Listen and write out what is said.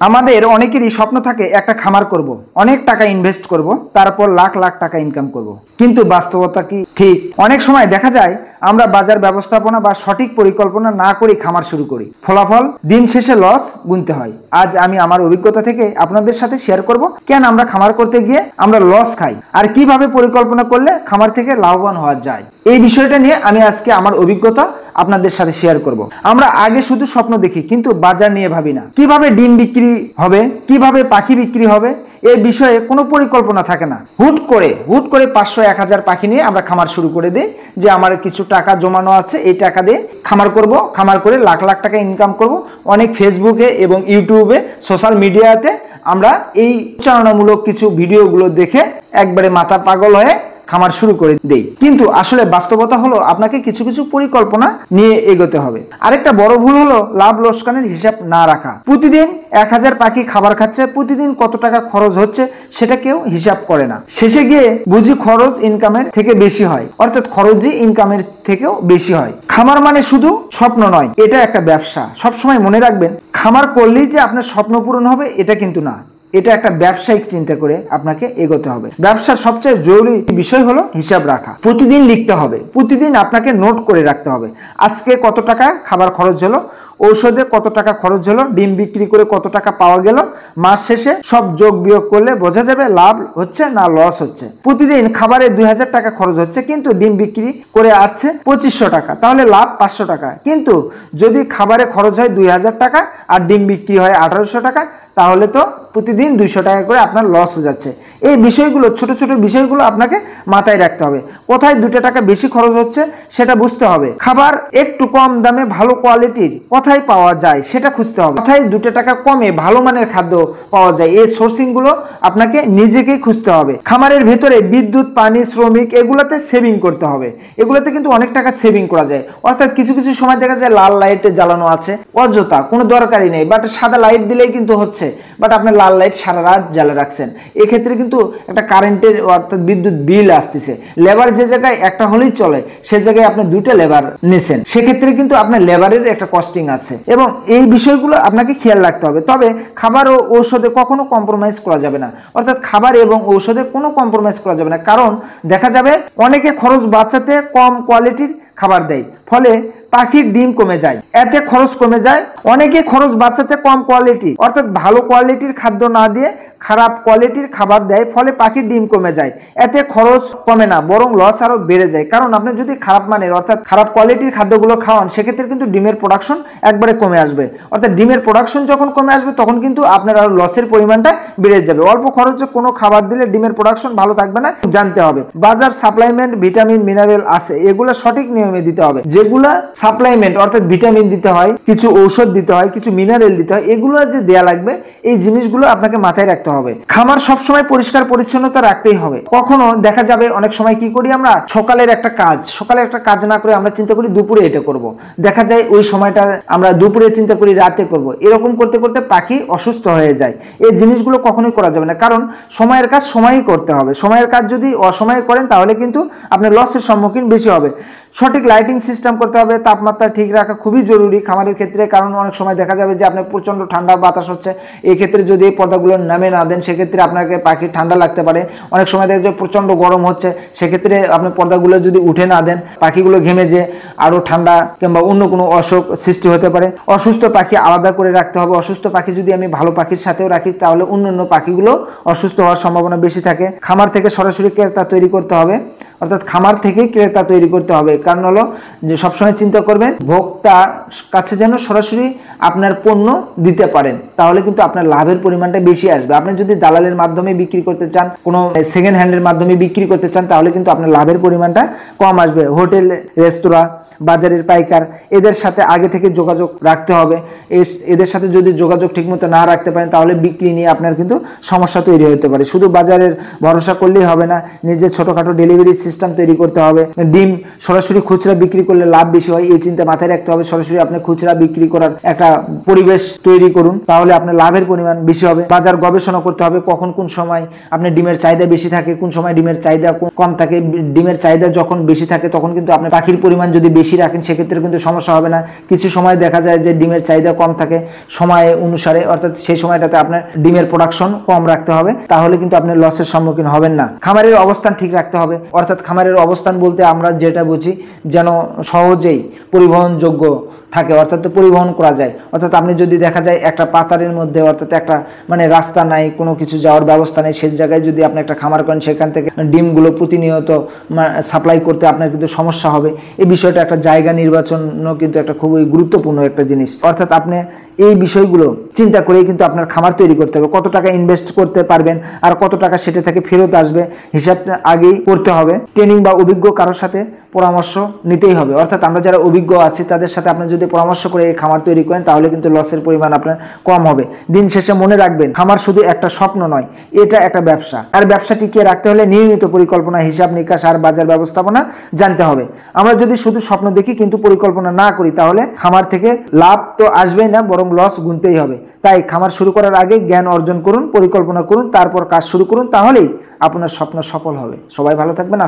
আমাদের অনেকেরই স্বপ্ন থাকে একটা খামার করব, অনেক টাকা ইনভেস্ট করব, তারপর লাখ লাখ টাকা ইনকাম করব। কিন্তু বাস্তবতা কি ঠিক? অনেক সময় দেখা যায় আমরা বাজার ব্যবস্থাপনা বা সঠিক পরিকল্পনা না করে খামার শুরু করি, ফলাফল দিন শেষে লস গুনতে হয়। আজ আমি আমার অভিজ্ঞতা থেকে আপনাদের সাথে শেয়ার করব কেন আমরা খামার করতে গিয়ে আমরা লস খাই আর কিভাবে পরিকল্পনা করলে খামার থেকে লাভবান হওয়া যায়। এই বিষয়টা নিয়ে আমি আজকে আমার অভিজ্ঞতা আপনাদের সাথে শেয়ার করব। আমরা আগে শুধু স্বপ্ন দেখি কিন্তু বাজার নিয়ে ভাবি না। কিভাবে ডিম বিক্রি হবে, কিভাবে পাখি বিক্রি হবে, এই বিষয়ে কোনো পরিকল্পনা থাকে না। হুট করে 500-1000 পাখি নিয়ে আমরা খামার শুরু করে দিই যে আমার কিছু টাকা জমানো আছে, এই টাকা দিয়ে খামার করব, খামার করে লাখ লাখ টাকা ইনকাম করব। অনেক ফেসবুকে এবং ইউটিউবে সোশ্যাল মিডিয়াতে আমরা এই প্রচারণামূলক কিছু ভিডিওগুলো দেখে একবারে মাথা পাগল হয়ে খামার শুরু করে দেই। কিন্তু আসলে বাস্তবতা হলো আপনাকে কিছু কিছু পরিকল্পনা নিয়ে এগোতে হবে। আরেকটা বড় ভুল হলো লাভ লোকসানের হিসাব না রাখা। প্রতিদিন 1000 পাখি খাবার খাচ্ছে, প্রতিদিন কত টাকা খরচ হচ্ছে সেটা কেউ হিসাব করে না। শেষে গিয়ে বুঝি খরচ ইনকামের থেকে বেশি হয়, অর্থাৎ খরচই ইনকামের থেকেও বেশি হয়। খামার মানে শুধু স্বপ্ন নয়, এটা একটা ব্যবসা। সবসময় মনে রাখবেন, খামার করলেই যে আপনার স্বপ্ন পূরণ হবে এটা কিন্তু না। এটা একটা ব্যবসায়িক চিন্তা করে আপনাকে এগোতে হবে। ব্যবসার সবচেয়ে জরুরি বিষয় হলো হিসাব রাখা। প্রতিদিন লিখতে হবে, প্রতিদিন আপনাকে নোট করে রাখতে হবে আজকে কত টাকা খাবার খরচ হলো, ঔষধে কত টাকা খরচ হলো, ডিম বিক্রি করে কত টাকা পাওয়া গেল। মাস শেষে সব যোগ বিয়োগ করলে বোঝা যাবে লাভ হচ্ছে না লস হচ্ছে। প্রতিদিন খাবারে 2000 টাকা খরচ হচ্ছে কিন্তু ডিম বিক্রি করে আসছে 2500 টাকা, তাহলে লাভ 500 টাকা। কিন্তু যদি খাবারে খরচ হয় 2000 টাকা আর ডিম বিক্রি হয় 1800 টাকা, তাহলে তো প্রতিদিন 200 টাকা করে আপনার লস যাচ্ছে। এই বিষয়গুলো, ছোট ছোট বিষয়গুলো আপনাকে মাথায় রাখতে হবে। কোথায় 2 টাকা বেশি খরচ হচ্ছে সেটা বুঝতে হবে। খাবার একটু কম দামে ভালো কোয়ালিটির কোথায় পাওয়া যায় সেটা খুঁজতে হবে। কোথায় 2 টাকা কমে ভালো মানের খাদ্য পাওয়া যায়, এই সোর্সিং গুলো আপনাকে নিজেকেই খুঁজতে হবে। খামারের ভেতরে বিদ্যুৎ, পানি, শ্রমিক এগুলাতে সেভিং করতে হবে। এগুলাতে কিন্তু অনেক টাকা সেভিং করা যায়। অর্থাৎ কিছু কিছু সময় দেখা যায় লাল লাইট জ্বালানো আছে, অযথা, কোনো দরকারই নেই, বাট সাদা লাইট দিলেই কিন্তু হচ্ছে, বাট আপনি লাল লাইট সারা রাত জ্বালা রাখছেন। এক্ষেত্রে কিন্তু একটা কারেন্টের অর্থাৎ বিদ্যুৎ বিল আসতেছে। লেবার যে জায়গায় একটা হলেই চলে সে জায়গায় আপনি 2টা লেবার নিছেন, সেক্ষেত্রে কিন্তু আপনার লেবারের একটা কস্টিং আছে এবং এই বিষয়গুলো আপনাকে খেয়াল রাখতে হবে। তবে খাবার ও ঔষধে কখনো কম্প্রোমাইজ করা যাবে না, অর্থাৎ খাবার এবং ঔষধে কোনো কম্প্রোমাইজ করা যাবে না। কারণ দেখা যাবে অনেকে খরচ বাঁচাতে কম কোয়ালিটির খাবার দেয়, ফলে পাখির ডিম কমে যায়, এতে খরচ কমে যায়। অনেকে খরচ বাঁচাতে কম কোয়ালিটি অর্থাৎ ভালো কোয়ালিটির খাদ্য না দিয়ে খারাপ কোয়ালিটির খাবার দেয়, ফলে পাখির ডিম কমে যায়, এতে খরচ কমে না বরং লস আরো বেড়ে যায়। কারণ আপনি যদি খারাপ মানের অর্থাৎ খারাপ কোয়ালিটির খাদ্যগুলো খাওয়ান সেক্ষেত্রে কিন্তু ডিমের প্রোডাকশন একবারে কমে আসবে। অর্থাৎ ডিমের প্রোডাকশন যখন কমে আসবে তখন কিন্তু আপনার আরো লসের পরিমাণটা বেড়ে যাবে। অল্প খরচে কোনো খাবার দিলে ডিমের প্রোডাকশন ভালো থাকবে না। জানতে হবে বাজার সাপ্লাইমেন্ট, ভিটামিন, মিনারেল আছে, এগুলো সঠিক নিয়মে দিতে হবে। যেগুলা সাপ্লাইমেন্ট অর্থাৎ ভিটামিন দিতে হয়, কিছু ঔষধ দিতে হয়, কিছু মিনারেল দিতে হয়, এগুলো যে দেয়া লাগবে এই জিনিসগুলো আপনাকে মাথায় রাখতে হবে। খামার সবসময় পরিষ্কার পরিচ্ছন্নতা রাখতেই হবে। কখনো দেখা যাবে অনেক সময় কি করি আমরা, সকালের একটা কাজ না করে আমরা চিন্তা করি দুপুরে এটা করব। দেখা যায় ওই সময়টা আমরা দুপুরে চিন্তা করি রাতে করব। এরকম করতে করতে পাখি অসুস্থ হয়ে যায়। এই জিনিসগুলো কখনোই করা যাবে না, কারণ সময়ের কাজ সময়ই করতে হবে। সময়ের কাজ যদি অসময়ে করেন তাহলে কিন্তু আপনার লসের সম্মুখীন বেশি হবে। সঠিক লাইটিং সিস্টেম করতে হবে, তাপমাত্রা ঠিক রাখা খুবই জরুরি খামারের ক্ষেত্রে। কারণ অনেক সময় দেখা যাবে যে আপনার প্রচন্ড ঠান্ডা বাতাস হচ্ছে, এই ক্ষেত্রে যদি এই পর্দাগুলো নামে না দেন সেক্ষেত্রে আপনাকে পাখির ঠান্ডা লাগতে পারে। অনেক সময় দেখা যায় প্রচন্ড গরম হচ্ছে, সেক্ষেত্রে আপনি পর্দাগুলো যদি উঠে না দেন পাখিগুলো ঘেমে যে আরো ঠান্ডা কিংবা অন্য কোনো অসুখ সৃষ্টি হতে পারে। অসুস্থ পাখি আলাদা করে রাখতে হবে। অসুস্থ পাখি যদি আমি ভালো পাখির সাথেও রাখি তাহলে অন্যান্য পাখিগুলো অসুস্থ হওয়ার সম্ভাবনা বেশি থাকে। খামার থেকে সরাসরি ক্রেতা তৈরি করতে হবে, অর্থাৎ খামার থেকেই ক্রেতা তৈরি করতে হবে। কারণ হলো যে সবসময় চিন্তা করবেন ভোক্তা কাছে যেন সরাসরি আপনার পণ্য দিতে পারেন, তাহলে কিন্তু আপনার লাভের পরিমাণটা বেশি আসবে। আপনি যদি দালালের মাধ্যমে বিক্রি করতে চান, কোনো সেকেন্ড হ্যান্ডের মাধ্যমে বিক্রি করতে চান, তাহলে কিন্তু আপনার লাভের পরিমাণটা কম আসবে। হোটেল, রেস্তোরাঁ, বাজারের পাইকার এদের সাথে আগে থেকে যোগাযোগ রাখতে হবে। এদের সাথে যদি যোগাযোগ ঠিকমতো না রাখতে পারেন তাহলে বিক্রি নিয়ে আপনার কিন্তু সমস্যা তৈরি হতে পারে। শুধু বাজারের ভরসা করলেই হবে না, নিজের ছোটখাটো ডেলিভারি সিস্টেম তৈরি করতে হবে। ডিম সরাসরি খুচরা বিক্রি করলে লাভ বেশি হয়, এই চিন্তা মাথায় রাখতে হবে। সরাসরি আপনি খুচরা বিক্রি করার একটা পরিবেশ তৈরি করুন, তাহলে আপনার লাভের পরিমাণ বেশি হবে। বাজার গবেষণা করতে হবে, কখন কোন সময় আপনার ডিমের চাহিদা বেশি থাকে, কোন সময় ডিমের চাহিদা কম থাকে। ডিমের চাহিদা যখন বেশি থাকে তখন কিন্তু আপনি পাখির পরিমাণ যদি বেশি রাখেন সেক্ষেত্রে কিন্তু সমস্যা হবে না। কিছু সময় দেখা যায় যে ডিমের চাহিদা কম থাকে সময় অনুসারে, অর্থাৎ সেই সময়টাতে আপনার ডিমের প্রোডাকশন কম রাখতে হবে, তাহলে কিন্তু আপনি লসের সম্মুখীন হবেন না। খামারের অবস্থান ঠিক রাখতে হবে, অর্থাৎ খামারের অবস্থান বলতে আমরা যেটা বুঝি যেন সহজেই পরিবহনযোগ্য থাকে, অর্থাৎ পরিবহন করা যায়। অর্থাৎ আপনি যদি দেখা যায় একটা পাতারের মধ্যে, অর্থাৎ একটা মানে রাস্তা নাই, কোনো কিছু যাওয়ার ব্যবস্থা নেই, সেই জায়গায় যদি আপনি একটা খামার করেন সেখান থেকে ডিমগুলো প্রতিনিয়ত সাপ্লাই করতে আপনার কিন্তু সমস্যা হবে। এই বিষয়টা একটা জায়গা নির্বাচনও কিন্তু একটা খুবই গুরুত্বপূর্ণ একটা জিনিস। অর্থাৎ আপনি এই বিষয়গুলো চিন্তা করেই কিন্তু আপনার খামার তৈরি করতে হবে। কত টাকা ইনভেস্ট করতে পারবেন আর কত টাকা সেটা থেকে ফেরত আসবে হিসাব আগেই করতে হবে। ট্রেনিং বা অভিজ্ঞ কারোর সাথে পরামর্শ নিতেই হবে। অর্থাৎ আমরা যারা অভিজ্ঞ আছি তাদের সাথে আপনি যদি পরামর্শ করে এই খামার তৈরি করেন তাহলে কিন্তু লসের পরিমাণ আপনার কম হবে। দিন শেষে মনে রাখবেন, খামার শুধু একটা স্বপ্ন নয়, এটা একটা ব্যবসা। আর ব্যবসা টিকিয়ে রাখতে হলে নিয়মিত পরিকল্পনা, হিসাব নিকাশ আর বাজার ব্যবস্থাপনা জানতে হবে। আমরা যদি শুধু স্বপ্ন দেখি কিন্তু পরিকল্পনা না করি তাহলে খামার থেকে লাভ তো আসবেই না, বরং লস গুনতেই হবে। তাই খামার শুরু করার আগে জ্ঞান অর্জন করুন, পরিকল্পনা করুন, তারপর কাজ শুরু করুন, তাহলেই আপনার স্বপ্ন সফল হবে। সবাই ভালো থাকবেন।